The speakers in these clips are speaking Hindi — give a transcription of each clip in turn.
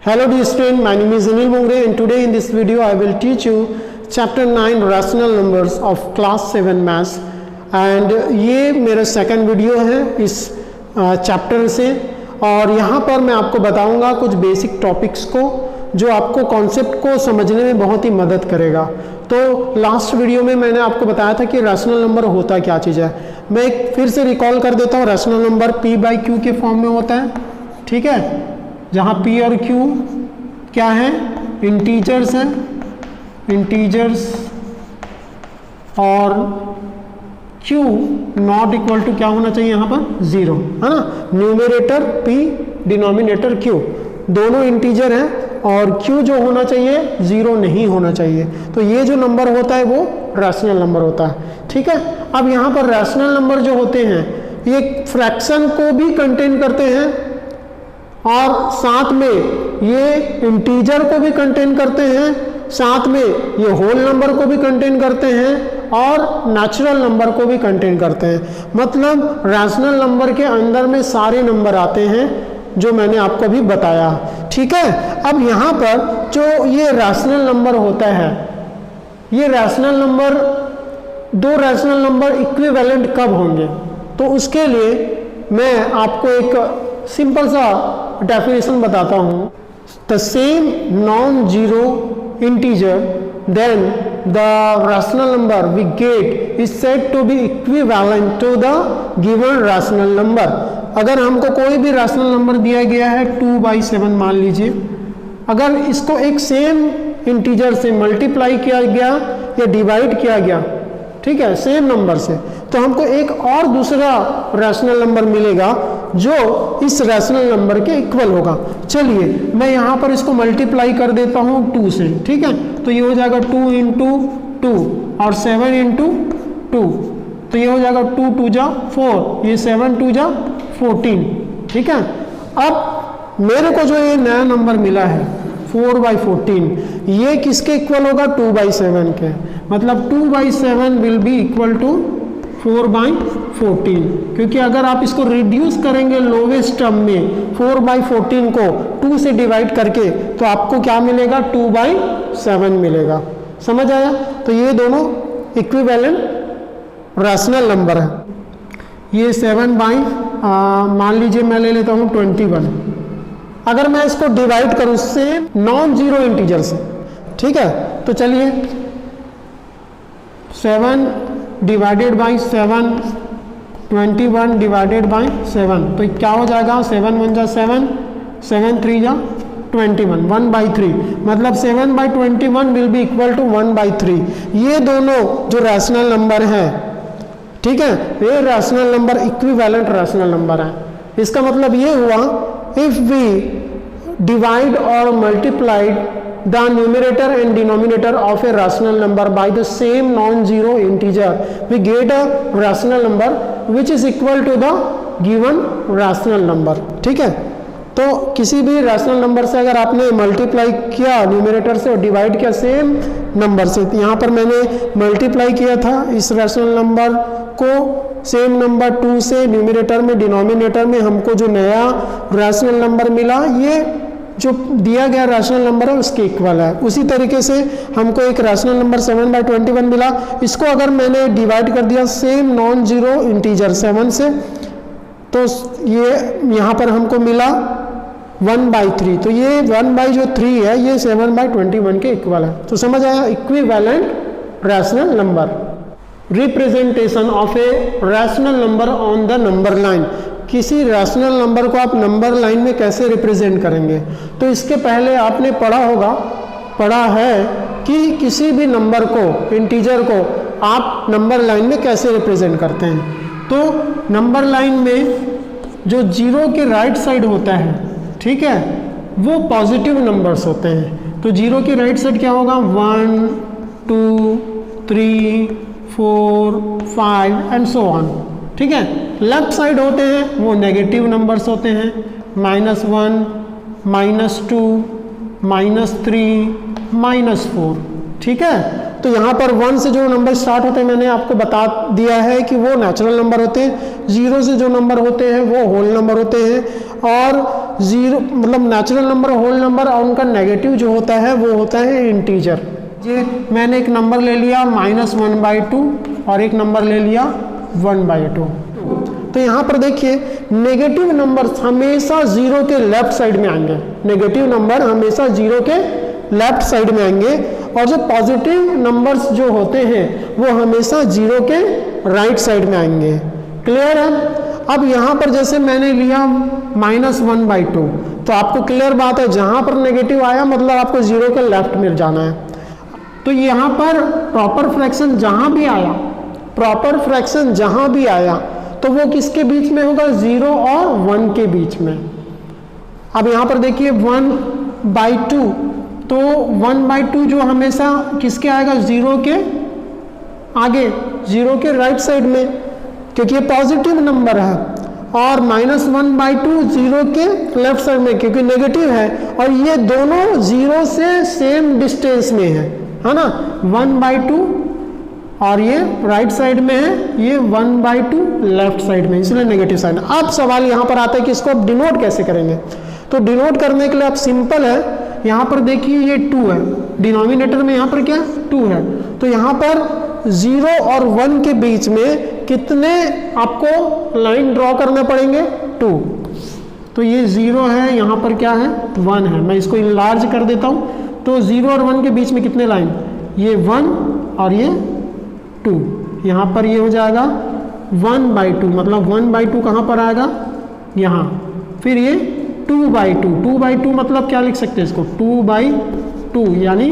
Hello dear student, my name is Anil Mongre and today in this video I will teach you chapter 9 rational numbers of class 7 maths and ये मेरा सेकंड वीडियो है इस चैप्टर से और यहाँ पर मैं आपको बताऊँगा कुछ बेसिक टॉपिक्स को जो आपको कॉन्सेप्ट को समझने में बहुत ही मदद करेगा। तो लास्ट वीडियो में मैंने आपको बताया था कि रैशनल नंबर होता क्या चीज़ है। मैं एक फिर से रिकॉल कर देता हूँ। Rational number p by Q के फॉर्म में होता है, ठीक है, जहाँ p और q क्या है, इंटीजर्स हैं, इंटीजर्स, और q नॉट इक्वल टू क्या होना चाहिए यहाँ पर, ज़ीरो, है ना। न्यूमरेटर p, डिनोमिनेटर q, दोनों इंटीजर हैं और q जो होना चाहिए ज़ीरो नहीं होना चाहिए। तो ये जो नंबर होता है वो रैशनल नंबर होता है, ठीक है। अब यहाँ पर रैशनल नंबर जो होते हैं ये फ्रैक्शन को भी कंटेन करते हैं और साथ में ये इंटीजर को भी कंटेन करते हैं, साथ में ये होल नंबर को भी कंटेन करते हैं और नेचुरल नंबर को भी कंटेन करते हैं। मतलब रैशनल नंबर के अंदर में सारे नंबर आते हैं जो मैंने आपको अभी बताया, ठीक है। अब यहाँ पर जो ये रैशनल नंबर होता है, ये रैशनल नंबर, दो रैशनल नंबर इक्विवेलेंट कब होंगे, तो उसके लिए मैं आपको एक सिंपल सा डेफिनेशन बताता हूँ। The same non zero integer then the rational number we get is said to be equivalent to the given rational number. अगर हमको कोई भी रैशनल नंबर दिया गया है 2/7 मान लीजिए, अगर इसको एक सेम इंटीजर से मल्टीप्लाई किया गया या डिवाइड किया गया, ठीक है, सेम नंबर से, तो हमको एक और दूसरा रैशनल नंबर मिलेगा जो इस रैशनल नंबर के इक्वल होगा। चलिए मैं यहाँ पर इसको मल्टीप्लाई कर देता हूँ 2 से, ठीक है। तो ये हो जाएगा 2 इंटू 2 और 7 इंटू 2, तो ये हो जाएगा 2 2 जा 4, ये 7 2 जा 14, ठीक है। अब मेरे को जो ये नया नंबर मिला है 4/14, ये किसके इक्वल होगा, 2/7 के। मतलब 2/7 विल बी इक्वल टू 4/14, क्योंकि अगर आप इसको रिड्यूस करेंगे लोवेस्ट टर्म में 4/14 को 2 से डिवाइड करके, तो आपको क्या मिलेगा, 2/7 मिलेगा। समझ आया। तो ये दोनों इक्विवेलेंट रैशनल नंबर है। ये 7 बाई मान लीजिए मैं ले लेता हूँ 21। अगर मैं इसको डिवाइड करूँ से नॉन जीरो इंटीजर से, ठीक है, तो चलिए 7 डिवाइडेड बाई 7, 21 डिवाइडेड बाई 7, तो क्या हो जाएगा, 7 1 जा 7, 7 3 जा 21, 1/3। मतलब 7/21 विल बी इक्वल टू 1/3। ये दोनों जो रैशनल नंबर हैं, ठीक है, ये rational number equivalent rational number है। इसका मतलब ये हुआ, इफ वी डिवाइड और multiplied the numerator and denominator of a rational number by the same non zero integer we get a rational number which is equal to the given rational number, ठीक है। तो किसी भी रैशनल नंबर से अगर आपने मल्टीप्लाई किया न्यूमरेटर से और डिवाइड किया सेम नंबर से, तो यहाँ पर मैंने मल्टीप्लाई किया था इस रैशनल नंबर को सेम नंबर 2 से, न्यूमरेटर में डिनोमिनेटर में हमको जो नया रैशनल नंबर मिला, ये जो दिया गया रैशनल नंबर है उसके इक्वल है। उसी तरीके से हमको एक रैशनल नंबर 7/21 मिला, इसको अगर मैंने डिवाइड कर दिया सेम नॉन जीरो इंटीजर 7 से, तो ये यहाँ पर हमको मिला 1/3। तो ये 1/3 है, ये 7/21 के इक्वल है। तो समझ आया, equivalent rational number. Representation of a rational number on the number line. किसी रैशनल नंबर को आप नंबर लाइन में कैसे रिप्रेजेंट करेंगे, तो इसके पहले आपने पढ़ा है कि किसी भी नंबर को, इंटीजर को आप नंबर लाइन में कैसे रिप्रेजेंट करते हैं। तो नंबर लाइन में जो जीरो के राइट साइड होता है, ठीक है, वो पॉजिटिव नंबर्स होते हैं। तो जीरो के राइट साइड क्या होगा, 1 2 3 4 5 एंड सो ऑन, ठीक है। लेफ्ट साइड होते हैं वो नेगेटिव नंबर्स होते हैं, -1 -2 -3 -4, ठीक है। तो यहाँ पर 1 से जो नंबर स्टार्ट होते हैं मैंने आपको बता दिया है कि वो नेचुरल नंबर होते हैं, 0 से जो नंबर होते हैं वो होल नंबर होते हैं, और 0 मतलब नेचुरल नंबर, होल नंबर और उनका नेगेटिव जो होता है वो होता है इंटीजर। ये मैंने एक नंबर ले लिया -1/2 और एक नंबर ले लिया 1/2। तो यहाँ पर देखिए नेगेटिव नंबर्स हमेशा 0 के लेफ्ट साइड में आएंगे, नेगेटिव नंबर हमेशा 0 के लेफ्ट साइड में आएंगे, और जो पॉजिटिव नंबर्स जो होते हैं वो हमेशा 0 के राइट साइड में आएंगे। क्लियर है? अब यहाँ पर जैसे मैंने लिया -1/2, तो आपको क्लियर बात है जहाँ पर नेगेटिव आया मतलब आपको 0 के लेफ्ट में जाना है। तो यहाँ पर प्रॉपर फ्रैक्शन जहाँ भी आया, प्रॉपर फ्रैक्शन जहाँ भी आया तो वो किसके बीच में होगा? 0 और 1 के बीच में। अब यहाँ पर देखिए 1/2, तो 1/2 जो हमेशा किसके आएगा? 0 के आगे, 0 के राइट साइड में, क्योंकि ये पॉजिटिव नंबर है, और -1/2 0 के लेफ्ट साइड में क्योंकि नेगेटिव है, और ये दोनों 0 से सेम डिस्टेंस में है ना, 1/2 और ये राइट साइड में है, ये 1/2 लेफ्ट साइड में, इसलिए नेगेटिव साइड। अब सवाल यहाँ पर आता है कि इसको आप डिनोट कैसे करेंगे। तो डिनोट करने के लिए आप सिंपल है, यहाँ पर देखिए ये 2 है, डिनोमिनेटर में यहाँ पर क्या 2 है, तो यहाँ पर 0 और 1 के बीच में कितने आपको लाइन ड्रॉ करने पड़ेंगे? 2। तो ये 0 है, यहाँ पर क्या है? 1 है। मैं इसको इनलार्ज कर देता हूँ, तो 0 और 1 के बीच में कितने लाइन? ये 1 और ये 2, यहाँ पर ये हो जाएगा 1/2, मतलब 1/2 कहाँ पर आएगा? यहाँ। फिर ये 2/2, 2/2 मतलब क्या लिख सकते हैं इसको? 2/2, यानी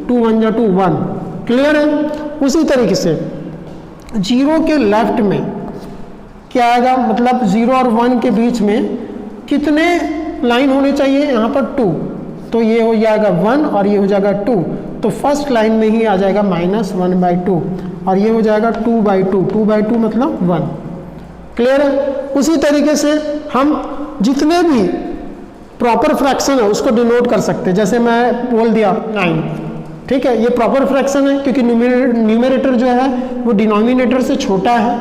2 1 जा 2 1। क्लियर है? उसी तरीके से 0 के लेफ्ट में क्या आएगा? मतलब 0 और 1 के बीच में कितने लाइन होने चाहिए? यहाँ पर 2, तो ये हो जाएगा 1 और ये हो जाएगा 2, तो फर्स्ट लाइन में ही आ जाएगा -1/2, और ये हो जाएगा 2/2, 2/2 मतलब 1। क्लियर है? उसी तरीके से हम जितने भी प्रॉपर फ्रैक्शन है उसको डिनोट कर सकते हैं। जैसे मैं बोल दिया 9, ठीक है, ये प्रॉपर फ्रैक्शन है क्योंकि न्यूमरेटर जो है वो डिनोमिनेटर से छोटा है।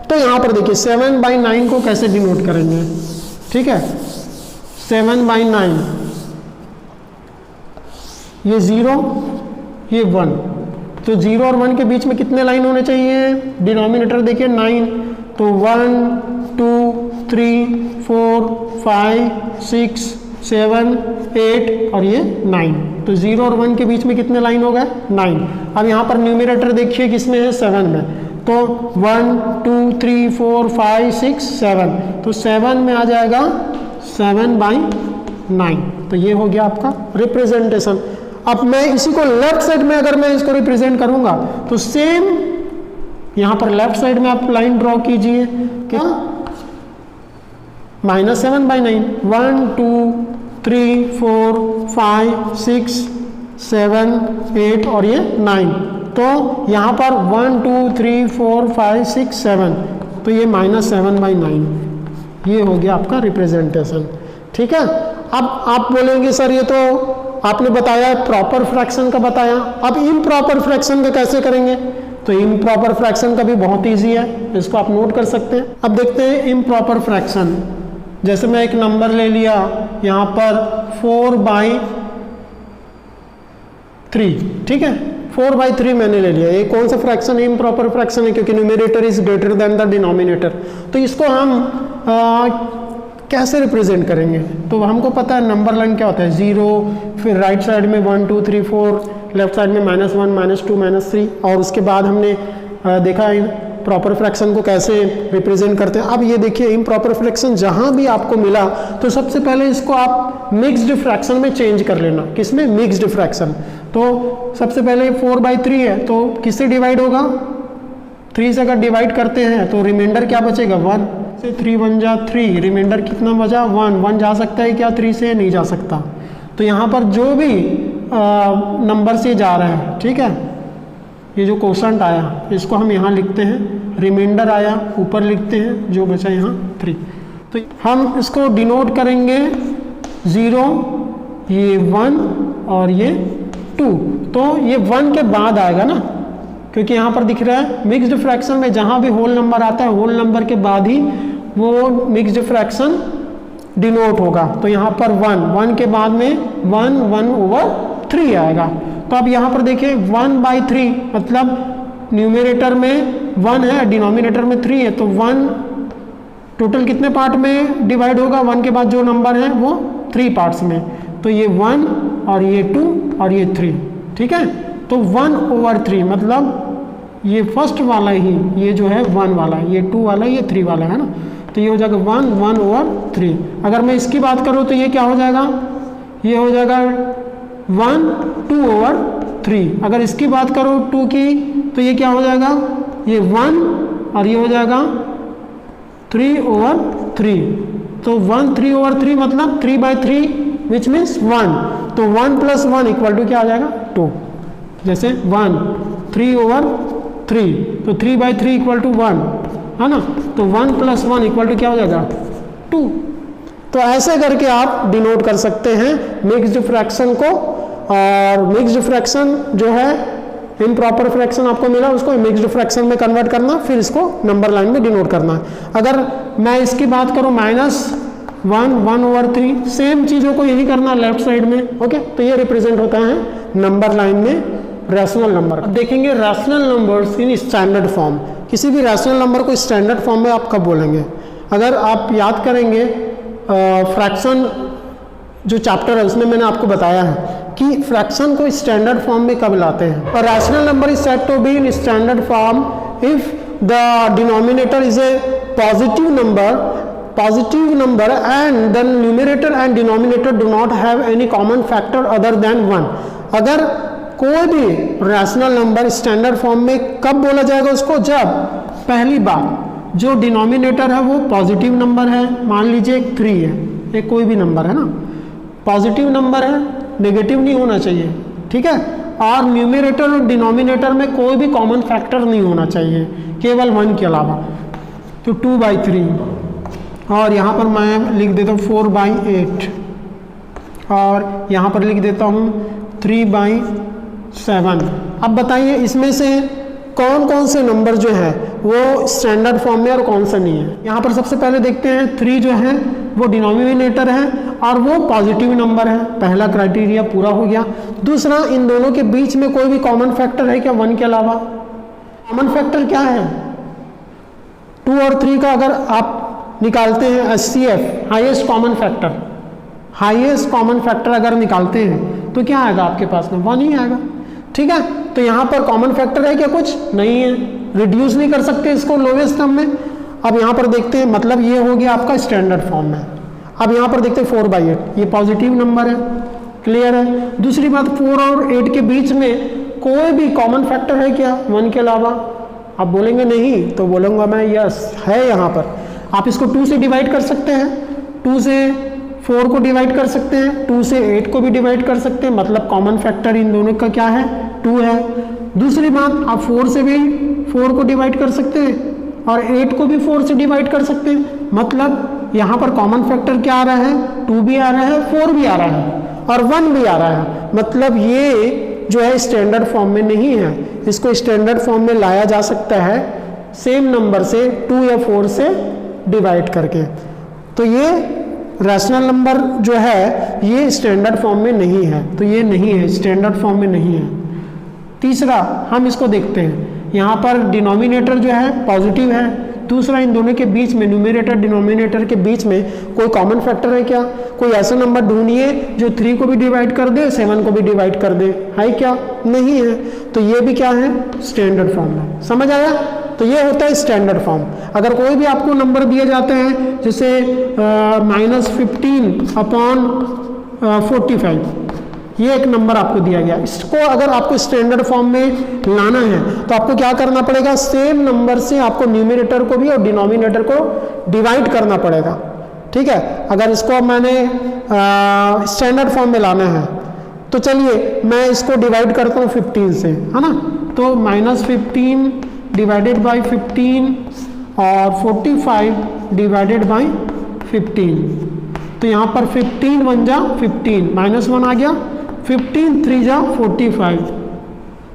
तो यहाँ पर देखिए 7/9 को कैसे डिनोट करेंगे? ठीक है, 7/9, ये 0, ये 1, तो 0 और 1 के बीच में कितने लाइन होने चाहिए? डिनोमिनेटर देखिए 9, तो 1 2 3 4 5 6 7 8 और ये 9, तो 0 और 1 के बीच में कितने लाइन हो गए? 9। अब यहाँ पर न्यूमरेटर देखिए किसमें है? 7 में, तो 1 2 3 4 5 6 7, तो 7 में आ जाएगा 7/9। तो ये हो गया आपका रिप्रेजेंटेशन। अब मैं इसी को लेफ्ट साइड में अगर मैं इसको रिप्रेजेंट करूंगा तो सेम यहाँ पर लेफ्ट साइड में आप लाइन ड्रॉ कीजिए, क्या? -7/9, 1 2 3 4 5 6 7 8 और ये 9, तो यहाँ पर 1 2 3 4 5 6 7, तो ये -7/9, ये हो गया आपका रिप्रेजेंटेशन। ठीक है, अब आप बोलेंगे सर ये तो आपने बताया प्रॉपर फ्रैक्शन का बताया, अब इम्प्रॉपर फ्रैक्शन का कैसे करेंगे? तो इम्प्रॉपर फ्रैक्शन का भी बहुत इजी है, इसको आप नोट कर सकते हैं। अब देखते हैं इम्प्रॉपर फ्रैक्शन। जैसे मैं एक नंबर ले लिया यहाँ पर 4/3, ठीक है, 4/3 मैंने ले लिया। ये कौन सा फ्रैक्शन है? इम्प्रॉपर फ्रैक्शन है क्योंकि numerator is greater than the denominator. तो इसको हम कैसे रिप्रेजेंट करेंगे? तो हमको पता है नंबर लाइन क्या होता है, 0, फिर राइट साइड में 1 2 3 4, लेफ्ट साइड में -1 -2 -3, और उसके बाद हमने देखा प्रॉपर फ्रैक्शन को कैसे रिप्रेजेंट करते हैं। अब ये देखिए इम्प्रॉपर फ्रैक्शन जहाँ भी आपको मिला तो सबसे पहले इसको आप मिक्स्ड फ्रैक्शन में चेंज कर लेना। किसमें? Mixed fraction. तो सबसे पहले 4/3 है, तो किससे डिवाइड होगा? 3 से अगर डिवाइड करते हैं तो रिमाइंडर क्या बचेगा? 1 से 3 1 जा 3, रिमाइंडर कितना बचा? 1 जा सकता है क्या 3 से? नहीं जा सकता। तो यहाँ पर जो भी नंबर से जा रहा है, ठीक है, ये जो कोशेंट आया इसको हम यहाँ लिखते हैं, रिमाइंडर आया ऊपर लिखते हैं, जो बचा यहाँ 3। तो हम इसको डिनोट करेंगे 0, ये 1 और ये 2, तो ये 1 के बाद आएगा ना, क्योंकि यहाँ पर दिख रहा है मिक्स्ड फ्रैक्शन में जहाँ भी होल नंबर आता है होल नंबर के बाद ही वो मिक्स्ड फ्रैक्शन डिनोट होगा। तो यहाँ पर 1 के बाद में 1/3 आएगा। तो अब यहाँ पर देखिए 1/3 मतलब न्यूमरेटर में 1 है, डिनोमिनेटर में 3 है, तो 1 टोटल कितने पार्ट में डिवाइड होगा? 1 के बाद जो नंबर है वो 3 पार्ट्स में, तो ये 1 और ये 2 और ये 3, ठीक है। तो 1/3 मतलब ये फर्स्ट वाला ही, ये जो है 1 वाला, ये 2 वाला, ये 3 वाला है ना, तो ये हो जाएगा 1/3। अगर मैं इसकी बात करूँ तो ये क्या हो जाएगा? ये हो जाएगा 1/2/3। अगर इसकी बात करो 2 की तो ये क्या हो जाएगा? ये 1 और ये हो जाएगा 3/3। तो 1/3/3 मतलब 3/3 विच मीन्स 1। तो 1 + 1 = क्या आ जाएगा? 2। जैसे 1 3/3, तो 3/3 = 1 है ना, तो 1 + 1 = क्या हो जाएगा? 2। तो ऐसे करके आप डिनोट कर सकते हैं मिक्स्ड फ्रैक्शन को। और मिक्स्ड फ्रैक्शन जो है इम्प्रॉपर फ्रैक्शन आपको मिला, उसको मिक्स्ड फ्रैक्शन में कन्वर्ट करना, फिर इसको नंबर लाइन में डिनोट करना है। अगर मैं इसकी बात करूं -1 1/3, सेम चीज़ों को यही करना लेफ्ट साइड में, ओके। तो ये रिप्रेजेंट होता है नंबर लाइन में रैशनल नंबर। अब देखेंगे rational numbers in standard form. किसी भी रैशनल नंबर को स्टैंडर्ड फॉर्म में आप कब बोलेंगे? अगर आप याद करेंगे फ्रैक्शन जो चैप्टर है उसमें मैंने आपको बताया है कि फ्रैक्शन को स्टैंडर्ड फॉर्म में कब लाते हैं। और rational number is said to be in standard form if the denominator is a positive number and the numerator and denominator do not have any common factor other than 1। अगर कोई भी रैशनल नंबर स्टैंडर्ड फॉर्म में कब बोला जाएगा उसको? जब पहली बार जो डिनोमिनेटर है वो पॉजिटिव नंबर है, मान लीजिए 3 है, ये कोई भी नंबर है ना, पॉजिटिव नंबर है, नेगेटिव नहीं होना चाहिए, ठीक है। और न्यूमरेटर और डिनोमिनेटर में कोई भी कॉमन फैक्टर नहीं होना चाहिए, केवल 1 के अलावा। तो 2/3 और यहाँ पर मैं लिख देता हूँ 4/8 और यहाँ पर लिख देता हूँ 3/7। अब बताइए इसमें से कौन कौन से नंबर जो है वो स्टैंडर्ड फॉर्म में और कौन सा नहीं है। यहाँ पर सबसे पहले देखते हैं 3 जो है वो डिनोमिनेटर है और वो पॉजिटिव नंबर है, पहला क्राइटेरिया पूरा हो गया। दूसरा, इन दोनों के बीच में कोई भी कॉमन फैक्टर है क्या 1 के अलावा? कॉमन फैक्टर क्या है? 2 और 3 का अगर आप निकालते हैं HCF हाईएस्ट कॉमन फैक्टर अगर निकालते हैं तो क्या आएगा आपके पास में? 1 ही आएगा, ठीक है। तो यहाँ पर कॉमन फैक्टर है क्या? कुछ नहीं है, रिड्यूस नहीं कर सकते इसको लोवेस्ट टर्म में। अब यहाँ पर देखते हैं, मतलब ये हो गया आपका स्टैंडर्ड फॉर्म में। अब यहाँ पर देखते हैं 4/8, ये पॉजिटिव नंबर है, क्लियर है। दूसरी बात, 4 और 8 के बीच में कोई भी कॉमन फैक्टर है क्या 1 के अलावा? आप बोलेंगे नहीं, तो बोलूँगा मैं यस है। यहाँ पर आप इसको 2 से डिवाइड कर सकते हैं, 2 से 4 को डिवाइड कर सकते हैं, 2 से 8 को भी डिवाइड कर सकते हैं, मतलब कॉमन फैक्टर इन दोनों का क्या है? 2 है। दूसरी बात, आप 4 से भी 4 को डिवाइड कर सकते हैं और 8 को भी 4 से डिवाइड कर सकते हैं, मतलब यहाँ पर कॉमन फैक्टर क्या आ रहा है? 2 भी आ रहा है, 4 भी आ रहा है और 1 भी आ रहा है। मतलब ये जो है स्टैंडर्ड फॉर्म में नहीं है, इसको स्टैंडर्ड फॉर्म में लाया जा सकता है सेम नंबर से 2 या 4 से डिवाइड करके। तो ये रैशनल नंबर जो है ये स्टैंडर्ड फॉर्म में नहीं है, तो ये नहीं है, स्टैंडर्ड फॉर्म में नहीं है। तीसरा, हम इसको देखते हैं, यहाँ पर डिनोमिनेटर जो है पॉजिटिव है। दूसरा, इन दोनों के बीच में न्यूमरेटर डिनोमिनेटर के बीच में कोई कॉमन फैक्टर है क्या? कोई ऐसा नंबर ढूंढिए जो 3 को भी डिवाइड कर दे, 7 को भी डिवाइड कर दे, है क्या? नहीं है। तो ये भी क्या है? स्टैंडर्ड फॉर्म है। समझ आया? तो ये होता है स्टैंडर्ड फॉर्म। अगर कोई भी आपको नंबर दिए जाते हैं जैसे -15/45, ये एक नंबर आपको दिया गया, इसको अगर आपको स्टैंडर्ड फॉर्म में लाना है तो आपको क्या करना पड़ेगा? सेम नंबर से आपको न्यूमरेटर को भी और डिनोमिनेटर को डिवाइड करना पड़ेगा, ठीक है। अगर इसको मैंने स्टैंडर्ड फॉर्म में लाना है तो चलिए मैं इसको डिवाइड करता हूँ 15 से, है ना। तो -15 डिवाइडेड बाई 15 और 45 डिवाइडेड बाई 15, तो यहाँ पर 15 बन जा 15, -1 आ गया, 15 3 जा 45,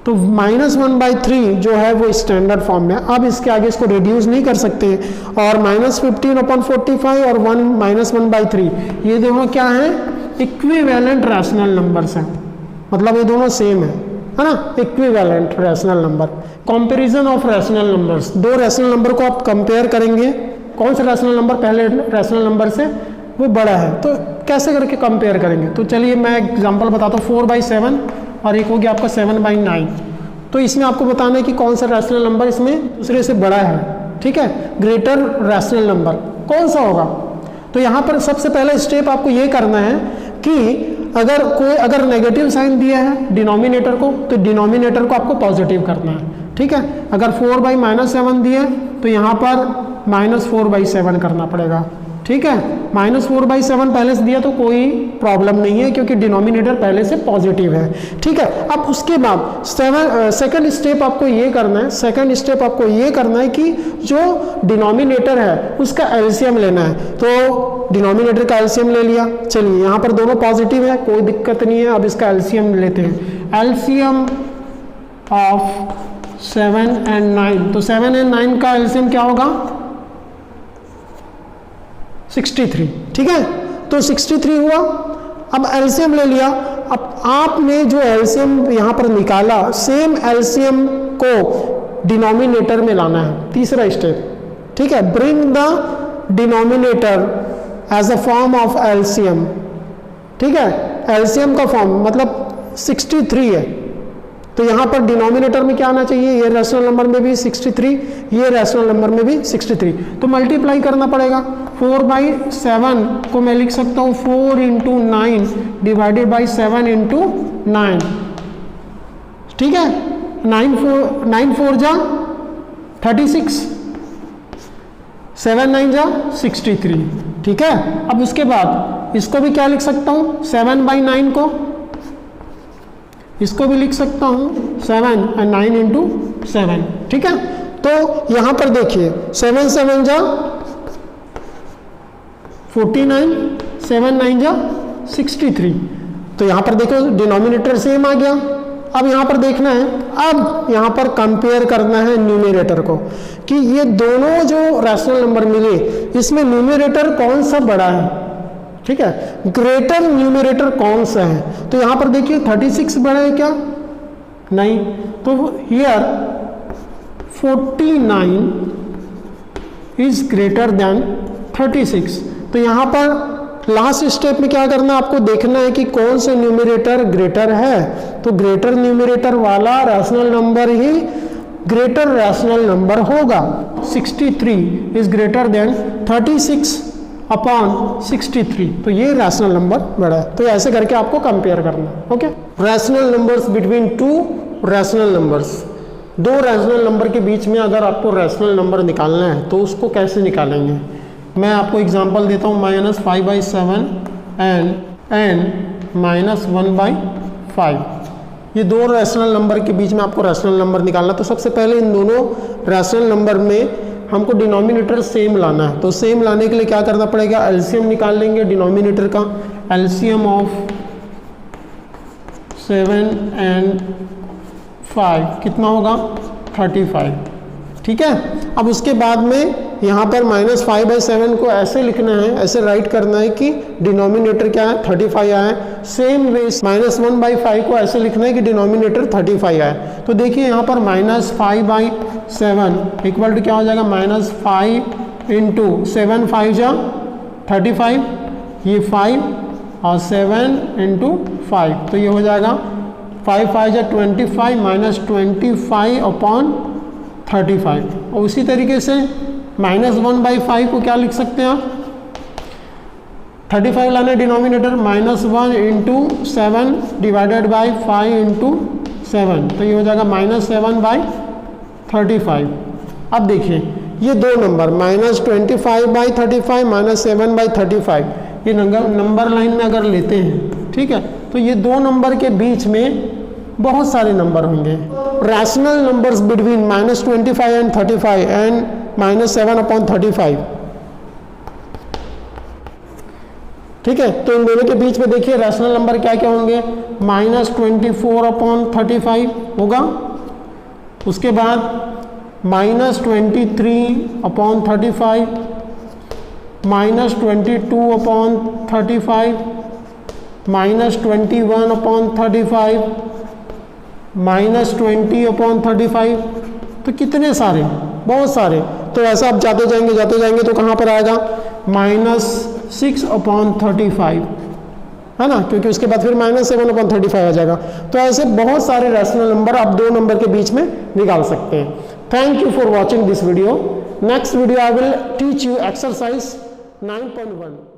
तो -1/3 जो है वो स्टैंडर्ड फॉर्म में। अब इसके आगे इसको रिड्यूस नहीं कर सकते, और -15/45 और 1/3 ये दोनों क्या है, इक्विवेलेंट रैशनल नंबर्स हैं, मतलब ये दोनों सेम है ना, equivalent rational number. Comparison of rational numbers, दो रैशनल नंबर को आप कंपेयर करेंगे, कौन सा रैशनल नंबर पहले रैशनल नंबर से वो बड़ा है, तो कैसे करके कंपेयर करेंगे। तो चलिए मैं एग्जांपल बताता हूँ, 4/7 और एक हो गया आपका 7/9। तो इसमें आपको बताना है कि कौन सा रैशनल नंबर इसमें दूसरे से बड़ा है, ठीक है, ग्रेटर रैशनल नंबर कौन सा होगा। तो यहाँ पर सबसे पहला स्टेप आपको ये करना है कि अगर नेगेटिव साइन दिया है डिनोमिनेटर को, तो डिनोमिनेटर को आपको पॉजिटिव करना है, ठीक है। अगर 4/-7 दिया है तो यहाँ पर -4/7 करना पड़ेगा, ठीक है। -4/7 पहले से दिया तो कोई प्रॉब्लम नहीं है, क्योंकि डिनोमिनेटर पहले से पॉजिटिव है, ठीक है। अब उसके बाद सेकंड स्टेप आपको ये करना है कि जो डिनोमिनेटर है उसका एलसीएम लेना है। तो डिनोमिनेटर का एलसीएम ले लिया, चलिए यहाँ पर दोनों पॉजिटिव है, कोई दिक्कत नहीं है। अब इसका एलसीएम लेते हैं, एलसीएम ऑफ 7 और 9, तो 7 और 9 का एलसीएम क्या होगा, 63, ठीक है। तो 63 हुआ। अब एलसीएम ले लिया, अब आपने जो एलसीएम यहाँ पर निकाला, सेम एलसीएम को डिनोमिनेटर में लाना है, तीसरा स्टेप, ठीक है। Bring the denominator as a form of LCM, ठीक है। एलसीएम का फॉर्म मतलब 63 है, तो यहाँ पर डिनोमिनेटर में क्या आना चाहिए, ये रैशनल नंबर में भी 63, ये रैशनल नंबर में भी 63, तो मल्टीप्लाई करना पड़ेगा। 4/7 को मैं लिख सकता हूँ 4 × 9 डिवाइडेड बाई 7 × 9, ठीक है। 9 4 जा 36, 7 9 जा 63, ठीक है। अब उसके बाद इसको भी क्या लिख सकता हूँ, 7/9 को इसको भी लिख सकता हूँ 7 और 9 × 7, ठीक है। तो यहाँ पर देखिए 7 7 जा 49, 7 9 जा 63, तो यहाँ पर देखो डिनोमिनेटर सेम आ गया। अब यहाँ पर देखना है, अब यहाँ पर कंपेयर करना है न्यूमरेटर को, कि ये दोनों जो रैशनल नंबर मिले इसमें न्यूमरेटर कौन सा बड़ा है, ठीक है, ग्रेटर न्यूमरेटर कौन सा है। तो यहाँ पर देखिए 36 बड़ा है क्या, नहीं, तो हियर 49 इज ग्रेटर देन 36। तो यहाँ पर लास्ट स्टेप में क्या करना है, आपको देखना है कि कौन सा न्यूमरेटर ग्रेटर है। तो ग्रेटर न्यूमरेटर वाला रैशनल नंबर ही ग्रेटर रैशनल नंबर होगा। 63 इज ग्रेटर देन 36/63, तो ये रैशनल नंबर बड़ा है। तो ऐसे करके आपको कंपेयर करना है, okay. Rational numbers between two rational numbers, दो रैशनल नंबर के बीच में अगर आपको रैशनल नंबर निकालना है तो उसको कैसे निकालेंगे। मैं आपको एग्जांपल देता हूँ, -5/7 एंड -1/5, ये दो रैशनल नंबर के बीच में आपको रैशनल नंबर निकालना। तो सबसे पहले इन दोनों रैशनल नंबर में हमको डिनोमिनेटर सेम लाना है। तो सेम लाने के लिए क्या करना पड़ेगा, एलसीएम निकाल लेंगे डिनोमिनेटर का। एलसीएम ऑफ 7 और 5 कितना होगा, 35, ठीक है। अब उसके बाद में यहाँ पर -5/7 को ऐसे लिखना है, ऐसे राइट करना है कि डिनोमिनेटर क्या है, 35 आया है। सेम वे -1/5 को ऐसे लिखना है कि डिनोमिनेटर 35 आया है। तो देखिए यहाँ पर -5/7 इक्वल टू क्या हो जाएगा, -5 × 7 5 जा 35, ये 5 और 7 × 5, तो ये हो जाएगा 5 5 जा 25 -25/35। और उसी तरीके से -1/5 को क्या लिख सकते हैं आप, 35 लाने डिनोमिनेटर, -1 × 7 डिवाइडेड बाई 5 × 7, तो ये हो जाएगा -7/35। अब देखिए ये दो नंबर -25/35 -7/35, ये नंबर लाइन में अगर लेते हैं, ठीक है, तो ये दो नंबर के बीच में बहुत सारे नंबर होंगे। Rational numbers between -25 and 35 and -7/35। ठीक है, तो इन दोनों के बीच में देखिए रैशनल नंबर क्या क्या होंगे, -24/35 होगा, उसके बाद -23/35, -22/35, -21/35, -20/35, तो कितने सारे, बहुत सारे। तो ऐसा आप जाते जाएंगे तो कहाँ पर आएगा, -6/35, है ना, क्योंकि उसके बाद फिर -7/35 आ जाएगा। तो ऐसे बहुत सारे रैशनल नंबर आप दो नंबर के बीच में निकाल सकते हैं। Thank you for watching this video. Next video I will teach you exercise 9.1।